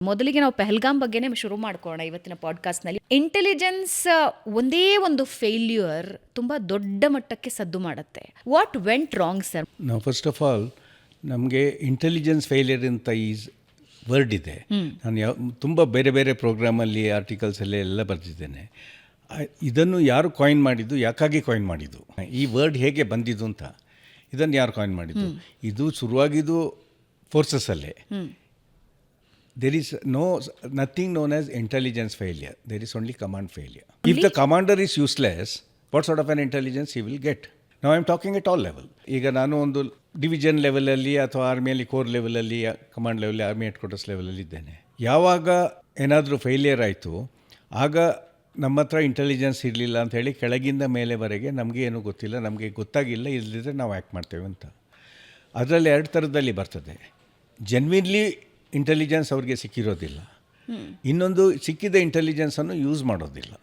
ಮೊದಲಿಗೆ ನಾವು ಪೆಹಲ್ಗಾಮ್ ಬಗ್ಗೆನೇ ಶುರು ಮಾಡ್ಕೊಳ್ಳೋಣ ಇವತ್ತಿನ ಪಾಡ್ಕಾಸ್ಟ್ನಲ್ಲಿ. ಇಂಟೆಲಿಜೆನ್ಸ್ ಒಂದೇ ಒಂದು ಫೇಲ್ಯೂರ್ ತುಂಬ ದೊಡ್ಡ ಮಟ್ಟಕ್ಕೆ ಸದ್ದು ಮಾಡುತ್ತೆ. What went wrong sir? ನಾವು ಫಸ್ಟ್ ಆಫ್ ಆಲ್ ನಮಗೆ ಇಂಟೆಲಿಜೆನ್ಸ್ ಫೇಲಿಯರ್ ಅಂತ ವರ್ಡ್ ಇದೆ. ನಾನು ತುಂಬ ಬೇರೆ ಬೇರೆ ಪ್ರೋಗ್ರಾಮಲ್ಲಿ ಆರ್ಟಿಕಲ್ಸಲ್ಲಿ ಎಲ್ಲ ಬರೆದಿದ್ದೇನೆ. ಇದನ್ನು ಯಾರು ಕಾಯಿನ್ ಮಾಡಿದ್ದು, ಯಾಕಾಗಿ ಕಾಯಿನ್ ಮಾಡಿದ್ದು, ಈ ವರ್ಡ್ ಹೇಗೆ ಬಂದಿದ್ದು ಅಂತ, ಇದನ್ನು ಯಾರು ಕಾಯಿನ್ ಮಾಡಿದ್ದು? ಇದು ಶುರುವಾಗಿದ್ದು ಫೋರ್ಸಸ್ಸಲ್ಲೇ. There is nothing known as intelligence failure. There is only command failure. If the commander is useless, what sort of an intelligence he will get? Now I am talking at all level. ಈಗ ನಾನು ಒಂದು division ಲೆವೆಲಲ್ಲಿ ಅಥವಾ ಆರ್ಮಿಯಲ್ಲಿ core ಲೆವೆಲಲ್ಲಿ, command level, army head quarters ಲೆವೆಲಲ್ಲಿ ಇದ್ದೇನೆ. ಯಾವಾಗ ಏನಾದರೂ ಫೇಲಿಯರ್ ಆಯಿತು, ಆಗ ನಮ್ಮ ಹತ್ರ ಇಂಟೆಲಿಜೆನ್ಸ್ ಇರಲಿಲ್ಲ ಅಂಥೇಳಿ ಕೆಳಗಿಂದ ಮೇಲೆವರೆಗೆ ನಮಗೆ ಏನೂ ಗೊತ್ತಿಲ್ಲ, ನಮಗೆ ಗೊತ್ತಾಗಿಲ್ಲ, ಇಲ್ಲದಿದ್ದರೆ ನಾವು ಆ್ಯಕ್ಟ್ ಮಾಡ್ತೇವೆ ಅಂತ. ಅದರಲ್ಲಿ 2 ಥರದಲ್ಲಿ ಬರ್ತದೆ. ಜೆನ್ವಿನ್ಲಿ ಇಂಟೆಲಿಜೆನ್ಸ್ ಅವ್ರಿಗೆ ಸಿಕ್ಕಿರೋದಿಲ್ಲ, ಇನ್ನೊಂದು ಸಿಕ್ಕಿದ ಇಂಟೆಲಿಜೆನ್ಸನ್ನು ಯೂಸ್ ಮಾಡೋದಿಲ್ಲ.